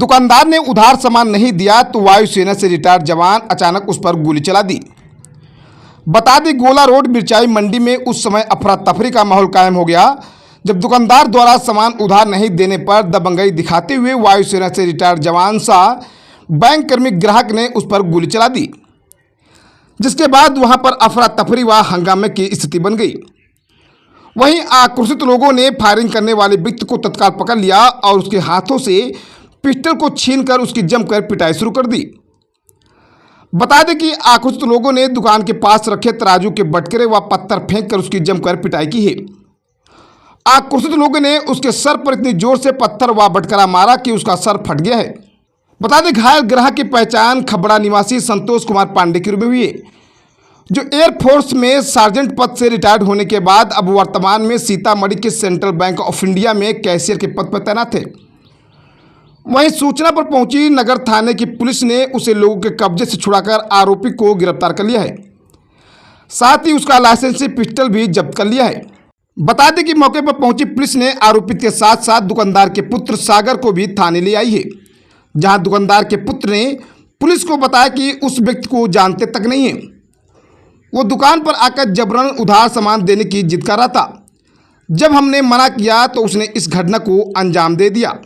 दुकानदार ने उधार सामान नहीं दिया तो वायुसेना से रिटायर्ड जवान अचानक उस पर गोली चला दी। बता दें, गोला रोड मिर्चाई मंडी में उस समय अफरा तफरी का माहौल कायम हो गया जब दुकानदार द्वारा सामान उधार नहीं देने पर दबंगई दिखाते हुए वायुसेना से रिटायर्ड जवान सा बैंक कर्मी ग्राहक ने उस पर गोली चला दी, जिसके बाद वहां पर अफरा तफरी व हंगामे की स्थिति बन गई। वहीं आक्रोशित लोगों ने फायरिंग करने वाले व्यक्ति को तत्काल पकड़ लिया और उसके हाथों से पिस्टल को छीनकर उसकी जमकर पिटाई शुरू कर दी। बता दें कि आक्रोशित लोगों ने दुकान के पास रखे तराजू के बटकरे व पत्थर फेंककर उसकी जमकर पिटाई की है। आक्रोशित लोगों ने उसके सर पर इतनी जोर से पत्थर व बटकरा मारा कि उसका सर फट गया है। बता दें, घायल ग्राहक की पहचान खबड़ा निवासी संतोष कुमार पांडे के रूप में हुई है, जो एयरफोर्स में सार्जेंट पद से रिटायर्ड होने के बाद अब वर्तमान में सीतामढ़ी के सेंट्रल बैंक ऑफ इंडिया में कैशियर के पद पर तैनात थे। वहीं सूचना पर पहुंची नगर थाने की पुलिस ने उसे लोगों के कब्जे से छुड़ाकर आरोपी को गिरफ्तार कर लिया है। साथ ही उसका लाइसेंसी पिस्टल भी जब्त कर लिया है। बता दें कि मौके पर पहुंची पुलिस ने आरोपित के साथ साथ दुकानदार के पुत्र सागर को भी थाने ले आई है, जहां दुकानदार के पुत्र ने पुलिस को बताया कि उस व्यक्ति को जानते तक नहीं है। वो दुकान पर आकर जबरन उधार सामान देने की जिद कर रहा था। जब हमने मना किया तो उसने इस घटना को अंजाम दे दिया।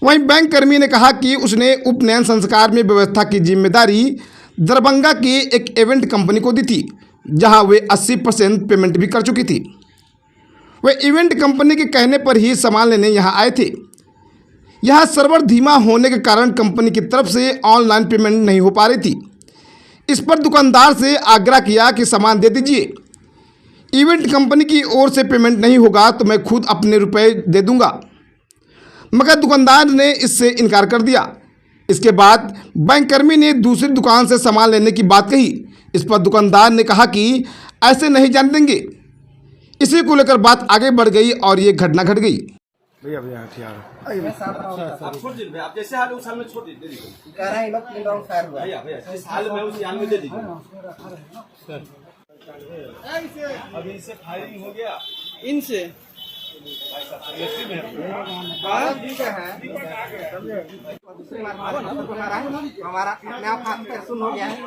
वहीं बैंक कर्मी ने कहा कि उसने उपनयन संस्कार में व्यवस्था की जिम्मेदारी दरभंगा की एक इवेंट कंपनी को दी थी, जहां वे 80% पेमेंट भी कर चुकी थी। वे इवेंट कंपनी के कहने पर ही सामान लेने यहां आए थे। यहां सर्वर धीमा होने के कारण कंपनी की तरफ से ऑनलाइन पेमेंट नहीं हो पा रही थी। इस पर दुकानदार से आग्रह किया कि सामान दे दीजिए, इवेंट कंपनी की ओर से पेमेंट नहीं होगा तो मैं खुद अपने रुपए दे दूंगा, मगर दुकानदार ने इससे इनकार कर दिया। इसके बाद बैंक कर्मी ने दूसरी दुकान से सामान लेने की बात कही। इस पर दुकानदार ने कहा कि ऐसे नहीं जाने देंगे। इसी को लेकर बात आगे बढ़ गई और ये घटना घट गई। भैया भैया हथियार आप छोड़ दीजिए, आप जैसे हाल है उस हाल में छोड़ दीजिए, दे दीजिए। कह रहे हैं लोग 3 राउंड फायर हुआ। भैया भैया इस हाल में उस हाल में दे दीजिए। अभी इनसे फायरिंग हो गया, इनसे हमारा अपने आप हाथ पे सुन हो गया है,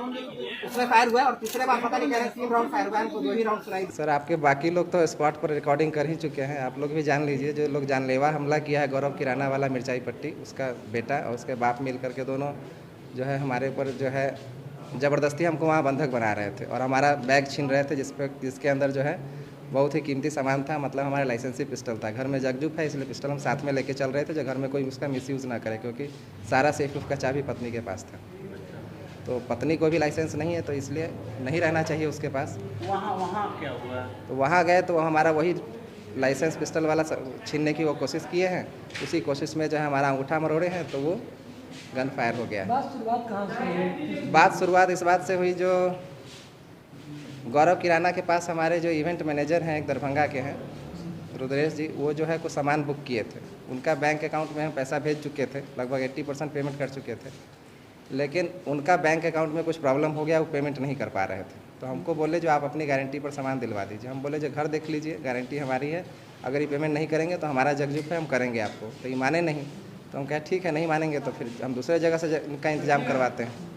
उसमें फायर हुआ और तीसरे बार पता नहीं कह रहे 3 राउंड फायर हुआ है, हमको 2 ही राउंड सुनाई। सर, आपके बाकी लोग तो स्पॉट पर रिकॉर्डिंग कर ही चुके हैं। आप लोग भी जान लीजिए, जो लोग जानलेवा हमला किया है गौरव किराना वाला मिर्चाई पट्टी, उसका बेटा और उसके बाप मिल करके दोनों जो है हमारे ऊपर जो है ज़बरदस्ती हमको वहाँ बंधक बना रहे थे और हमारा बैग छीन रहे थे, जिसके अंदर जो है बहुत ही कीमती सामान था। मतलब हमारा लाइसेंसी पिस्टल था। घर में जगजुग है, इसलिए पिस्टल हम साथ में लेके चल रहे थे, जो घर में कोई उसका मिसयूज़ ना करे, क्योंकि सारा सेफ उफ का चाबी पत्नी के पास था। तो पत्नी को भी लाइसेंस नहीं है, तो इसलिए नहीं रहना चाहिए उसके पास। वहाँ क्या हुआ? तो वहाँ गए तो हमारा वही लाइसेंस पिस्टल वाला छीनने की वो कोशिश किए हैं। उसी कोशिश में जो है हमारा अंगूठा मरोड़े हैं, तो वो गन फायर हो गया। बात शुरुआत इस बात से हुई, जो गौरव किराना के पास हमारे जो इवेंट मैनेजर हैं एक दरभंगा के हैं, रुद्रेश जी, वो जो है कुछ सामान बुक किए थे। उनका बैंक अकाउंट में हम पैसा भेज चुके थे, लगभग 80% पेमेंट कर चुके थे, लेकिन उनका बैंक अकाउंट में कुछ प्रॉब्लम हो गया, वो पेमेंट नहीं कर पा रहे थे। तो हमको बोले जो आप अपनी गारंटी पर सामान दिलवा दीजिए। हम बोले जो घर देख लीजिए, गारंटी हमारी है, अगर ये पेमेंट नहीं करेंगे तो हमारा जगजुग है, हम करेंगे आपको। तो ये माने नहीं, तो हम कहे ठीक है, नहीं मानेंगे तो फिर हम दूसरे जगह से इनका इंतजाम करवाते हैं।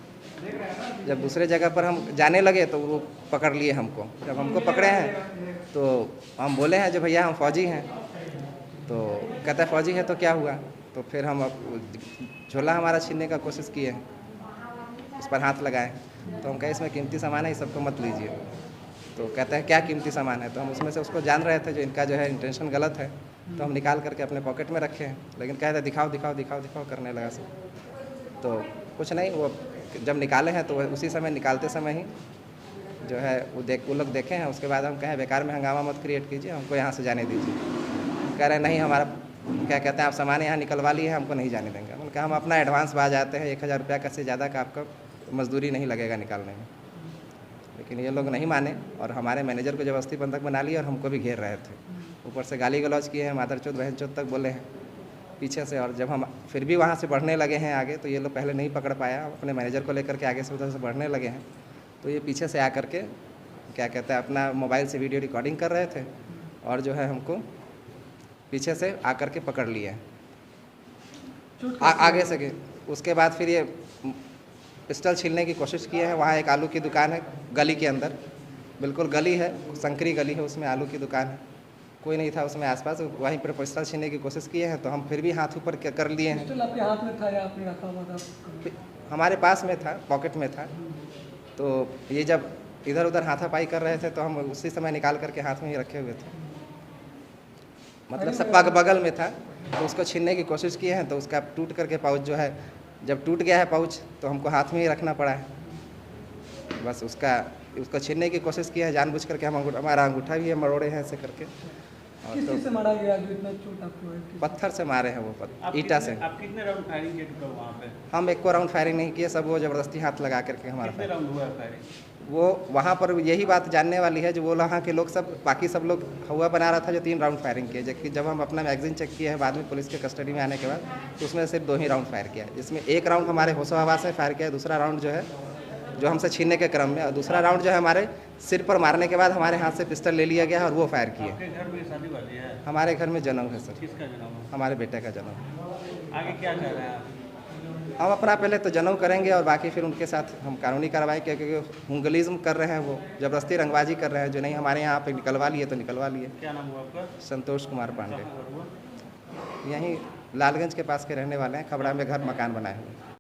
जब दूसरे जगह पर हम जाने लगे तो वो पकड़ लिए हमको। जब हमको पकड़े हैं तो हम बोले हैं जो भैया हम फौजी हैं, तो कहता है फौजी है तो क्या हुआ। तो फिर हम झोला हमारा छीनने का कोशिश किए हैं, उस पर हाथ लगाए। तो हम कहे इसमें कीमती सामान है, इस सबको मत लीजिए। तो कहता है क्या कीमती सामान है। तो हम उसमें से उसको जान रहे थे जो इनका जो है इंटेंशन गलत है, तो हम निकाल करके अपने पॉकेट में रखे हैं, लेकिन कहता है दिखाओ दिखाओ दिखाओ दिखाओ करने लगा सब। तो कुछ नहीं, वो जब निकाले हैं तो उसी समय निकालते समय ही जो है वो लोग देखे हैं। उसके बाद हम कहें बेकार में हंगामा मत क्रिएट कीजिए, हमको यहाँ से जाने दीजिए। कह रहे नहीं, हमारा क्या कहते हैं आप सामान यहाँ निकलवा लिए हैं, हमको नहीं जाने देंगे। हमने कहा हम अपना एडवांस आ जाते हैं, 1000 रुपया का से ज़्यादा का आपका मजदूरी नहीं लगेगा निकालने में। लेकिन ये लोग नहीं माने और हमारे मैनेजर को ज़बरदस्ती बंधक बना लिया और हमको भी घेर रहे थे। ऊपर से गाली गलौज किए हैं, मादरचोद बहनचोद तक बोले हैं पीछे से। और जब हम फिर भी वहाँ से बढ़ने लगे हैं आगे, तो ये लोग पहले नहीं पकड़ पाया, अपने मैनेजर को लेकर के आगे से उधर से बढ़ने लगे हैं। तो ये पीछे से आकर के क्या कहते हैं अपना मोबाइल से वीडियो रिकॉर्डिंग कर रहे थे और जो है हमको पीछे से आकर के पकड़ लिए हैं। आगे से उसके बाद फिर ये पिस्टल छीनने की कोशिश किए हैं। वहाँ एक आलू की दुकान है गली के अंदर, बिल्कुल गली है, संकरी गली है, उसमें आलू की दुकान है, कोई नहीं था उसमें आसपास, वहीं पर पिस्टल छीनने की कोशिश किए हैं। तो हम फिर भी हाथ ऊपर कर लिए हैं। पिस्टल आपके हाथ में था या आपने रखा हुआ था? हमारे पास में था, पॉकेट में था। तो ये जब इधर उधर हाथापाई कर रहे थे तो हम उसी समय निकाल करके हाथ में ही रखे हुए थे, मतलब सब बगल में था। तो उसको छीनने की कोशिश किए हैं तो उसका टूट करके पाउच जो है, जब टूट गया है पाउच तो हमको हाथ में ही रखना पड़ा है। बस उसको छीनने की कोशिश की है जानबूझ करके। हमारा अंगूठा भी है मरोड़े हैं ऐसे करके। और किस तो चीज़ से मारा गया जो इतना चोट आपको है? पत्थर से मारे हैं वो, ईटा से। आप कितने राउंड फायरिंग किए टोटल वहाँ पे? हम एक को राउंड फायरिंग नहीं किए, सब वो ज़बरदस्ती हाथ लगा करके हमारा कितने राउंड हुआ है फायरिंग? वो वहाँ पर यही बात जानने वाली है जो वो वहाँ के लोग सब, बाकी सब लोग हुआ बना रहा था जो 3 राउंड फायरिंग किए, जबकि जब हम अपना मैगजीन चेक किए हैं बाद में पुलिस के कस्टडी में आने के बाद, तो उसमें सिर्फ 2 ही राउंड फायर किया है, जिसमें एक राउंड हमारे होशो हवास से फायर किया है, दूसरा राउंड जो है जो हमसे छीनने के क्रम में, और दूसरा राउंड जो है हमारे सिर पर मारने के बाद हमारे हाथ से पिस्टल ले लिया गया है और वो फायर किए। आपके घर में शादी वादी है? हमारे घर में जन्म है सर, किसका जन्म है? हमारे बेटे का जन्म। आगे क्या चाह रहे हैं आप? हम अपना पहले तो जन्म करेंगे और बाकी फिर उनके साथ हम कानूनी कार्रवाई, क्योंकि हुंगलिज्म कर रहे हैं, वो ज़बरदस्ती रंगबाजी कर रहे हैं, जो नहीं हमारे यहाँ पे निकलवा लिए तो निकलवा लिए। क्या नाम हुआ आपका? संतोष कुमार पांडे, कहाँ पर हुआ? यहीं लालगंज के पास के रहने वाले हैं, खबड़ा में घर मकान बनाए हुए।